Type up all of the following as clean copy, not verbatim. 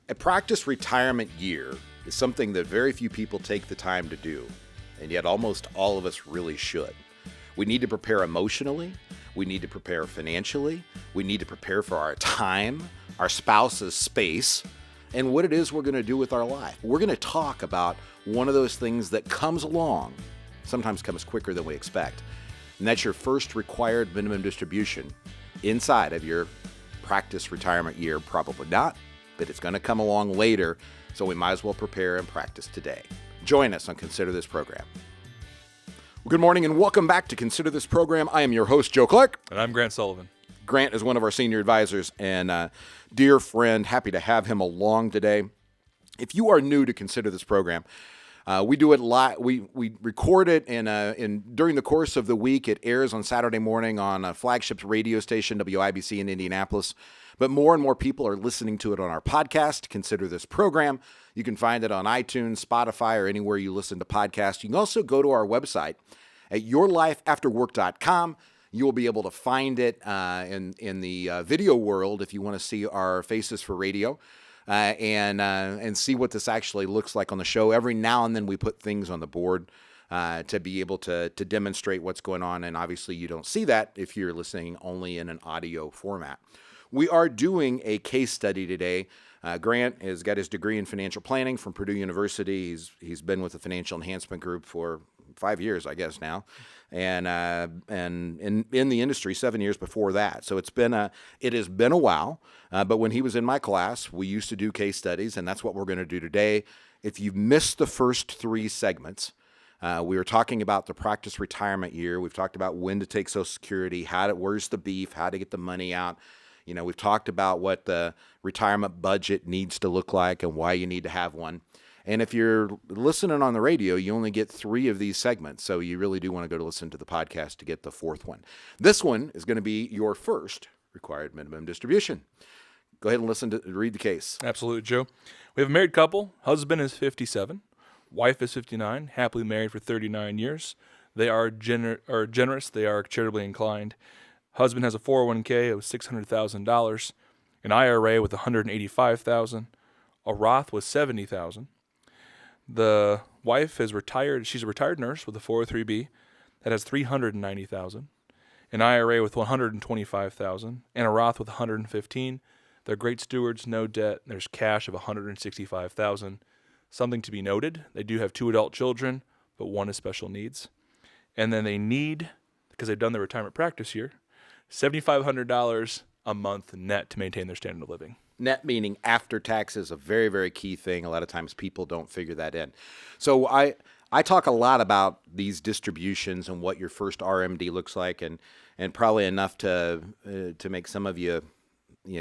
A practice retirement year is something that very few people take the time to do, and yet almost all of us really should. We need to prepare emotionally, we need to prepare financially, we need to prepare for our time, our spouse's space, and what it is we're going to do with our life. We're going to talk about one of those things that comes along, sometimes comes quicker than we expect, and that's your first required minimum distribution inside of your practice retirement year. Probably not, but it's going to come along later, so we might as well prepare and practice today. Join us on Consider This Program. Well, good morning and welcome back to Consider This Program. I am your host, Joe Clark. And I'm Grant Soliven. Grant is one of our senior advisors and dear friend. Happy to have him along today. If you are new to Consider This Program, we do it live. We record it during the course of the week. It airs on Saturday morning on a flagship radio station, WIBC in Indianapolis. But more and more people are listening to it on our podcast, Consider This Program. You can find it on iTunes, Spotify, or anywhere you listen to podcasts. You can also go to our website at yourlifeafterwork.com. You will be able to find it in the video world if you want to see our faces for radio. And see what this actually looks like on the show. Every now and then we put things on the board to be able to demonstrate what's going on, and obviously you don't see that if you're listening only in an audio format. We are doing a case study today. Grant has got his degree in financial planning from Purdue University. He's been with the Financial Enhancement Group for 5 years, I guess now, and in the industry 7 years before that. So it has been a while. But when he was in my class, we used to do case studies, and that's what we're going to do today. If you've missed the first three segments, we were talking about the practice retirement year. We've talked about when to take Social Security, where's the beef, how to get the money out. You know, we've talked about what the retirement budget needs to look like and why you need to have one. And if you're listening on the radio, you only get three of these segments, so you really do want to go to listen to the podcast to get the fourth one. This one is going to be your first required minimum distribution. Go ahead and read the case. Absolutely, Joe. We have a married couple. Husband is 57. Wife is 59. Happily married for 39 years. They are generous. They are charitably inclined. Husband has a 401k of $600,000, an IRA with $185,000, a Roth with $70,000. The wife is retired. She's a retired nurse with a 403b that has $390,000, an IRA with $125,000, and a Roth with $115,000. They're great stewards, no debt. There's cash of $165,000. Something to be noted: they do have 2 adult children, but one is special needs. And then they need, because they've done their retirement practice year, $7,500 a month net to maintain their standard of living. Net meaning after taxes, a very, very key thing. A lot of times people don't figure that in. So I talk a lot about these distributions and what your first RMD looks like, and probably enough to make some of you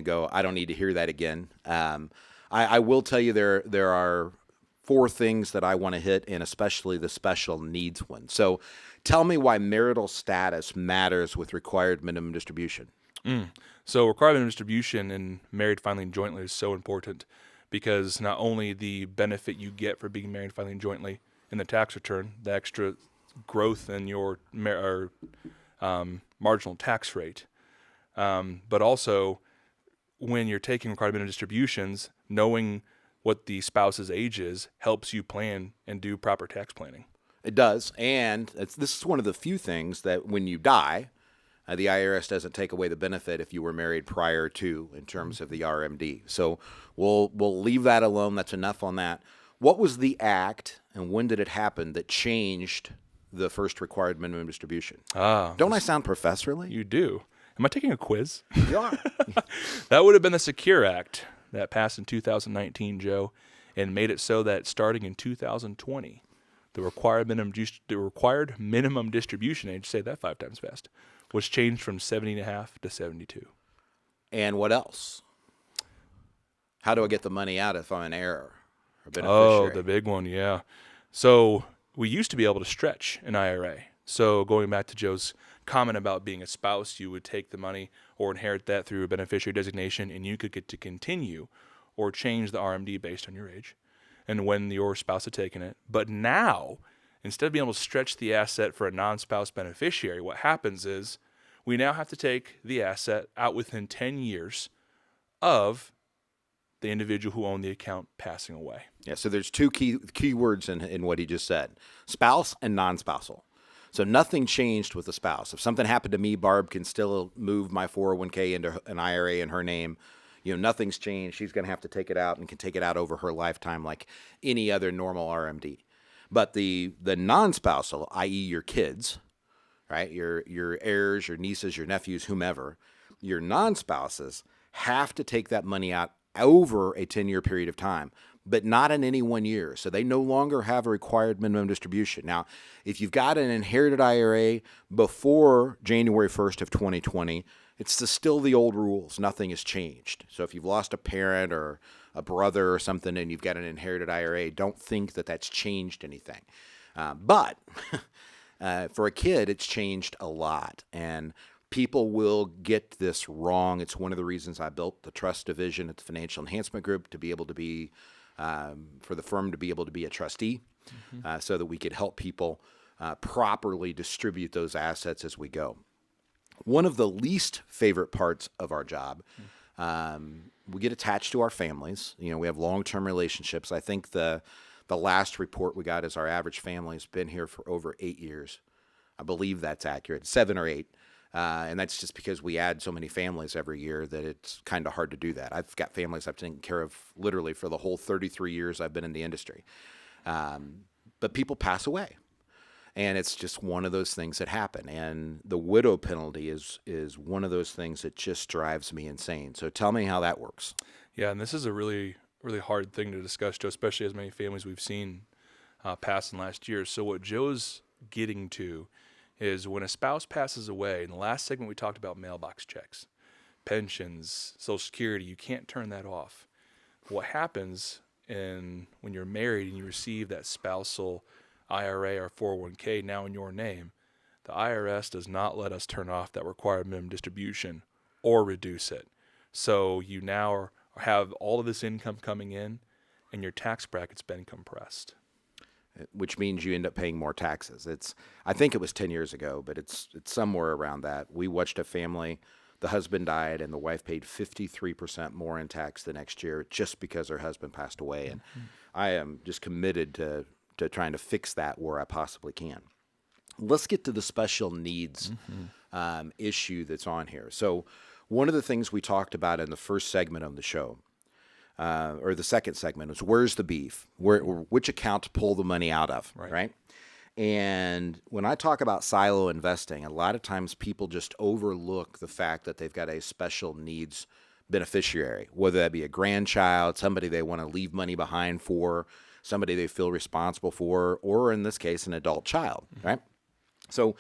go, I don't need to hear that again. I will tell you there are 4 things that I want to hit, and especially the special needs one. So tell me why marital status matters with required minimum distribution. So required minimum distribution in married filing jointly is so important, because not only the benefit you get for being married filing jointly in the tax return, the extra growth in your marginal tax rate, but also when you're taking required minimum distributions, knowing what the spouse's age is helps you plan and do proper tax planning. It does, and this is one of the few things that when you die, the IRS doesn't take away the benefit if you were married prior to, in terms of the RMD. So we'll leave that alone. That's enough on that. What was the act, and when did it happen, that changed the first required minimum distribution? Don't I sound professorly? You do. Am I taking a quiz? You are. That would have been the Secure Act that passed in 2019, Joe, and made it so that starting in 2020, the required minimum distribution age, say that 5 times fast, was changed from 70.5 to 72. And what else? How do I get the money out if I'm an heir or beneficiary? Oh, the big one, yeah. So we used to be able to stretch an IRA. So going back to Joe's comment about being a spouse, you would take the money or inherit that through a beneficiary designation, and you could get to continue or change the RMD based on your age and when your spouse had taken it. But now, instead of being able to stretch the asset for a non-spouse beneficiary, what happens is we now have to take the asset out within 10 years of the individual who owned the account passing away. Yeah, so there's two key words in what he just said: spouse and non-spousal. So nothing changed with the spouse. If something happened to me, Barb can still move my 401k into an IRA in her name. Nothing's changed. She's going to have to take it out and can take it out over her lifetime like any other normal RMD. But the non-spousal, i.e. your kids, right, your heirs, your nieces, your nephews, whomever, your non-spouses have to take that money out over a 10-year period of time, but not in any 1 year. So they no longer have a required minimum distribution. Now, if you've got an inherited IRA before January 1st of 2020, it's still the old rules. Nothing has changed. So if you've lost a parent or a brother or something and you've got an inherited IRA, don't think that that's changed anything. But for a kid, it's changed a lot. And people will get this wrong. It's one of the reasons I built the trust division at the Financial Enhancement Group, to be able to be, for the firm to be able to be a trustee, so that we could help people properly distribute those assets as we go. One of the least favorite parts of our job, we get attached to our families. We have long-term relationships. I think the last report we got is our average family has been here for over 8 years. I believe that's accurate, 7 or 8. And that's just because we add so many families every year that it's kind of hard to do that. I've got families I've taken care of literally for the whole 33 years I've been in the industry. But people pass away. And it's just one of those things that happen. And the widow penalty is one of those things that just drives me insane. So tell me how that works. Yeah, and this is a really, really hard thing to discuss, Joe, especially as many families we've seen pass in last year. So what Joe's getting to is when a spouse passes away, in the last segment we talked about mailbox checks, pensions, Social Security, you can't turn that off. What happens when you're married and you receive that spousal IRA or 401k now in your name, the IRS does not let us turn off that required minimum distribution or reduce it. So you now have all of this income coming in and your tax bracket's been compressed. Which means you end up paying more taxes. I think it was 10 years ago, but it's somewhere around that. We watched a family, the husband died and the wife paid 53% more in tax the next year just because her husband passed away. And I am just committed to trying to fix that where I possibly can. Let's get to the special needs issue that's on here. So one of the things we talked about in the first segment of the show, or the second segment, is where's the beef? Which account to pull the money out of, right? And when I talk about silo investing, a lot of times people just overlook the fact that they've got a special needs beneficiary, whether that be a grandchild, somebody they want to leave money behind for, somebody they feel responsible for, or in this case, an adult child, right? So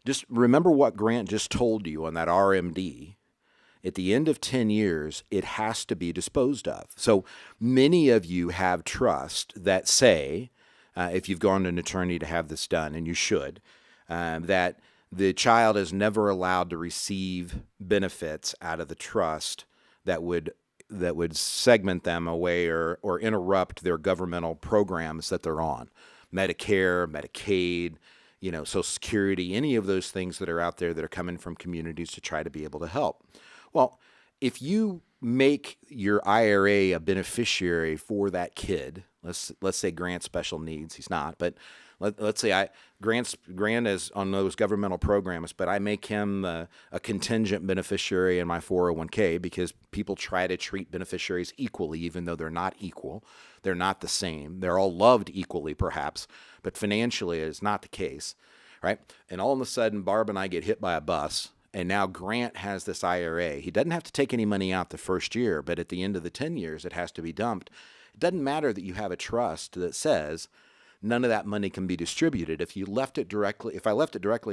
just remember what Grant just told you on that RMD. At the end of 10 years, it has to be disposed of. So many of you have trust that say, if you've gone to an attorney to have this done, and you should, that the child is never allowed to receive benefits out of the trust that would segment them away or interrupt their governmental programs that they're on. Medicare, Medicaid, Social Security, any of those things that are out there that are coming from communities to try to be able to help. Well, if you make your IRA a beneficiary for that kid, let's say Grant's special needs, he's not, but let's say Grant is on those governmental programs, but I make him a contingent beneficiary in my 401k because people try to treat beneficiaries equally, even though they're not equal. They're not the same. They're all loved equally, perhaps, but financially it is not the case, right? And all of a sudden, Barb and I get hit by a bus. And now Grant has this IRA. He doesn't have to take any money out the first year, but at the end of the 10 years, it has to be dumped. It doesn't matter that you have a trust that says none of that money can be distributed. If I left it directly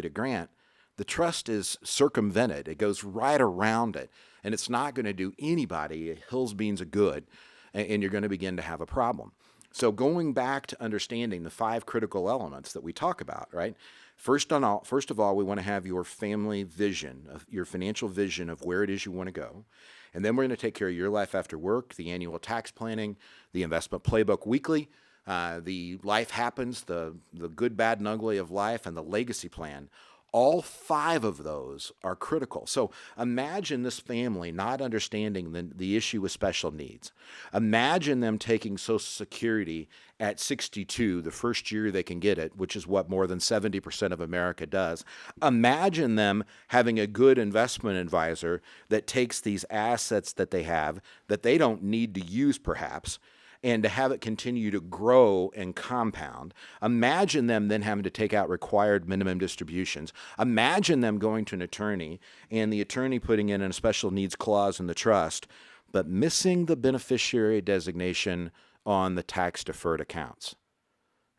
to Grant, the trust is circumvented. It goes right around it, and it's not going to do anybody a hill's beans of good, and you're going to begin to have a problem. So going back to understanding the 5 critical elements that we talk about, right? First of all, we want to have your family vision, your financial vision of where it is you want to go. And then we're going to take care of your life after work, the annual tax planning, the investment playbook weekly, the life happens, the good, bad, and ugly of life, and the legacy plan. All 5 of those are critical. So imagine this family not understanding the issue with special needs. Imagine them taking Social Security at 62, the first year they can get it, which is what more than 70% of America does. Imagine them having a good investment advisor that takes these assets that they have that they don't need to use perhaps, and to have it continue to grow and compound. Imagine them then having to take out required minimum distributions. Imagine them going to an attorney and the attorney putting in a special needs clause in the trust, but missing the beneficiary designation on the tax deferred accounts,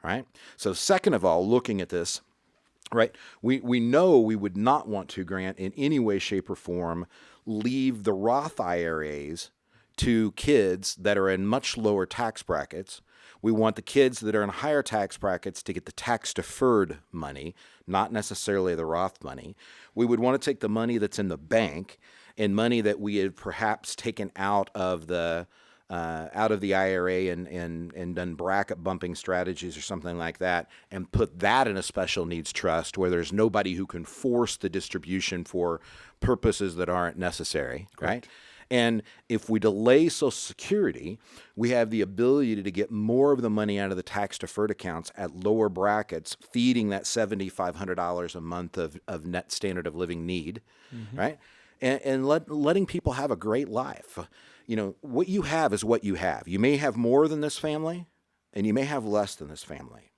right? So second of all, looking at this, right, we know we would not want to, Grant, in any way, shape, or form, leave the Roth IRAs to kids that are in much lower tax brackets. We want the kids that are in higher tax brackets to get the tax deferred money, not necessarily the Roth money. We would want to take the money that's in the bank and money that we had perhaps taken out of the IRA and done bracket bumping strategies or something like that, and put that in a special needs trust where there's nobody who can force the distribution for purposes that aren't necessary, right? And if we delay Social Security, we have the ability to get more of the money out of the tax deferred accounts at lower brackets, feeding that $7,500 a month of net standard of living need, right? And letting people have a great life. You know, what you have is what you have. You may have more than this family, and you may have less than this family.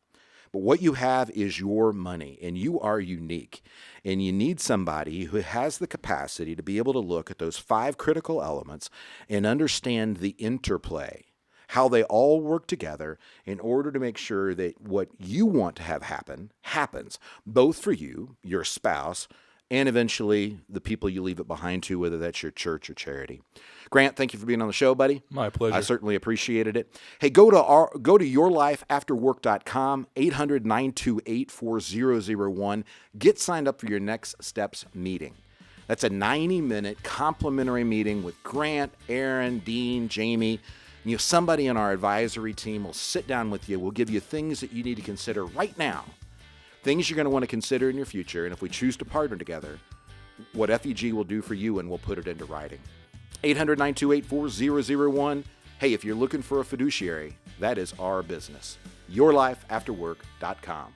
But what you have is your money, and you are unique. And you need somebody who has the capacity to be able to look at those 5 critical elements and understand the interplay, how they all work together in order to make sure that what you want to have happen happens, both for you, your spouse, and eventually the people you leave it behind to, whether that's your church or charity. Grant, thank you for being on the show, buddy. My pleasure. I certainly appreciated it. Hey, go to yourlifeafterwork.com, 800-928-4001. Get signed up for your Next Steps meeting. That's a 90-minute complimentary meeting with Grant, Aaron, Dean, Jamie. And somebody in our advisory team will sit down with you. We'll give you things that you need to consider right now, things you're going to want to consider in your future. And if we choose to partner together, what FEG will do for you, and we'll put it into writing. 800-928-4001. Hey, if you're looking for a fiduciary, that is our business. yourlifeafterwork.com.